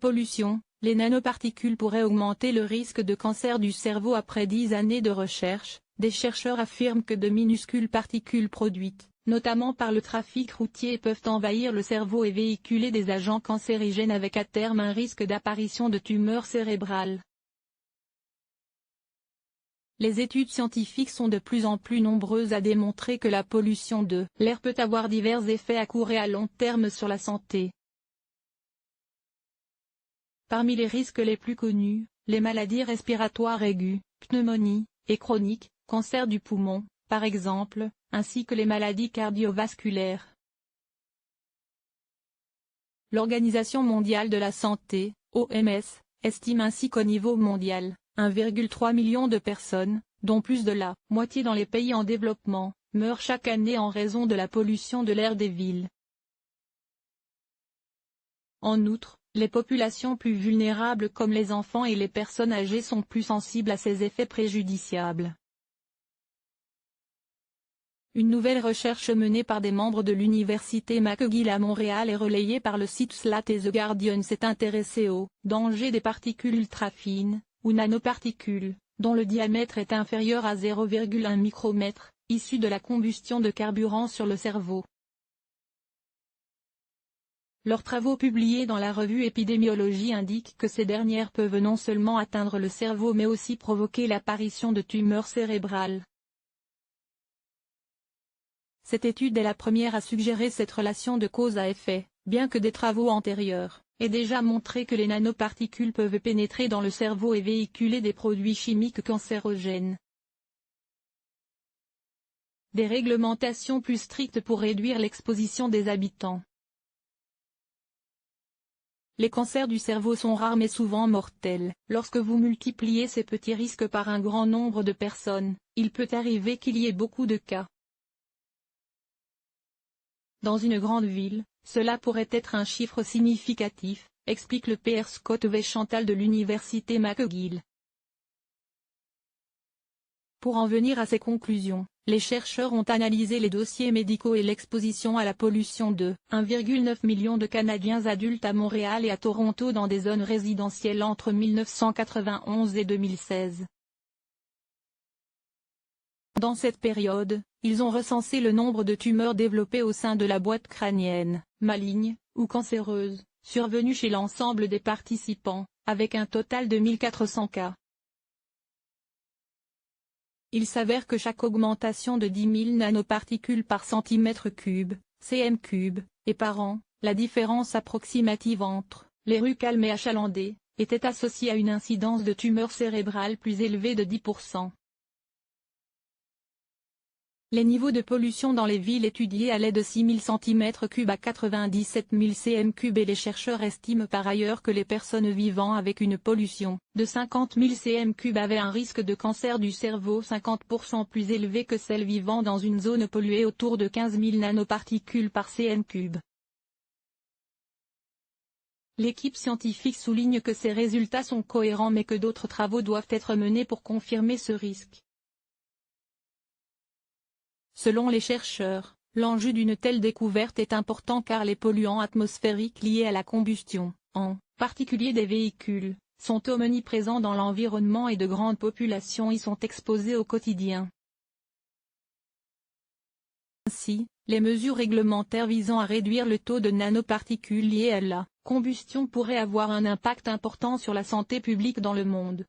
pollution, les nanoparticules pourraient augmenter le risque de cancer du cerveau. Après 10 années de recherche, des chercheurs affirment que de minuscules particules produites, notamment par le trafic routier, peuvent envahir le cerveau et véhiculer des agents cancérigènes avec à terme un risque d'apparition de tumeurs cérébrales. Les études scientifiques sont de plus en plus nombreuses à démontrer que la pollution de l'air peut avoir divers effets à court et à long terme sur la santé. Parmi les risques les plus connus, les maladies respiratoires aiguës, pneumonie, et chroniques, cancer du poumon, par exemple, ainsi que les maladies cardiovasculaires. L'Organisation mondiale de la santé, OMS, estime ainsi qu'au niveau mondial, 1,3 million de personnes, dont plus de la moitié dans les pays en développement, meurent chaque année en raison de la pollution de l'air des villes. En outre, les populations plus vulnérables comme les enfants et les personnes âgées sont plus sensibles à ces effets préjudiciables. Une nouvelle recherche menée par des membres de l'université McGill à Montréal et relayée par le site Slate et The Guardian s'est intéressée aux dangers des particules ultrafines, ou nanoparticules, dont le diamètre est inférieur à 0,1 micromètre, issues de la combustion de carburant sur le cerveau. Leurs travaux publiés dans la revue Épidémiologie indiquent que ces dernières peuvent non seulement atteindre le cerveau mais aussi provoquer l'apparition de tumeurs cérébrales. Cette étude est la première à suggérer cette relation de cause à effet, bien que des travaux antérieurs aient déjà montré que les nanoparticules peuvent pénétrer dans le cerveau et véhiculer des produits chimiques cancérogènes. Des réglementations plus strictes pour réduire l'exposition des habitants. Les cancers du cerveau sont rares mais souvent mortels. Lorsque vous multipliez ces petits risques par un grand nombre de personnes, il peut arriver qu'il y ait beaucoup de cas. Dans une grande ville, cela pourrait être un chiffre significatif, explique le Pr Scott V. Chantal de l'université McGill. Pour en venir à ces conclusions, les chercheurs ont analysé les dossiers médicaux et l'exposition à la pollution de 1,9 million de Canadiens adultes à Montréal et à Toronto dans des zones résidentielles entre 1991 et 2016. Dans cette période, ils ont recensé le nombre de tumeurs développées au sein de la boîte crânienne, malignes, ou cancéreuses, survenues chez l'ensemble des participants, avec un total de 1400 cas. Il s'avère que chaque augmentation de 10 000 nanoparticules par centimètre cube, cm3, et par an, la différence approximative entre les rues calmes et achalandées, était associée à une incidence de tumeurs cérébrales plus élevée de 10%. Les niveaux de pollution dans les villes étudiées allaient de 6 000 cm3 à 97 000 cm3 et les chercheurs estiment par ailleurs que les personnes vivant avec une pollution de 50 000 cm3 avaient un risque de cancer du cerveau 50% plus élevé que celles vivant dans une zone polluée autour de 15 000 nanoparticules par cm3. L'équipe scientifique souligne que ces résultats sont cohérents mais que d'autres travaux doivent être menés pour confirmer ce risque. Selon les chercheurs, l'enjeu d'une telle découverte est important car les polluants atmosphériques liés à la combustion, en particulier des véhicules, sont omniprésents dans l'environnement et de grandes populations y sont exposées au quotidien. Ainsi, les mesures réglementaires visant à réduire le taux de nanoparticules liées à la combustion pourraient avoir un impact important sur la santé publique dans le monde.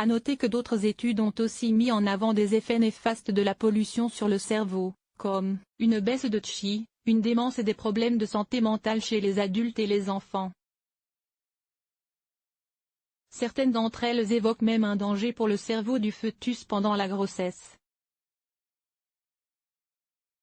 À noter que d'autres études ont aussi mis en avant des effets néfastes de la pollution sur le cerveau, comme une baisse de chi, une démence et des problèmes de santé mentale chez les adultes et les enfants. Certaines d'entre elles évoquent même un danger pour le cerveau du fœtus pendant la grossesse.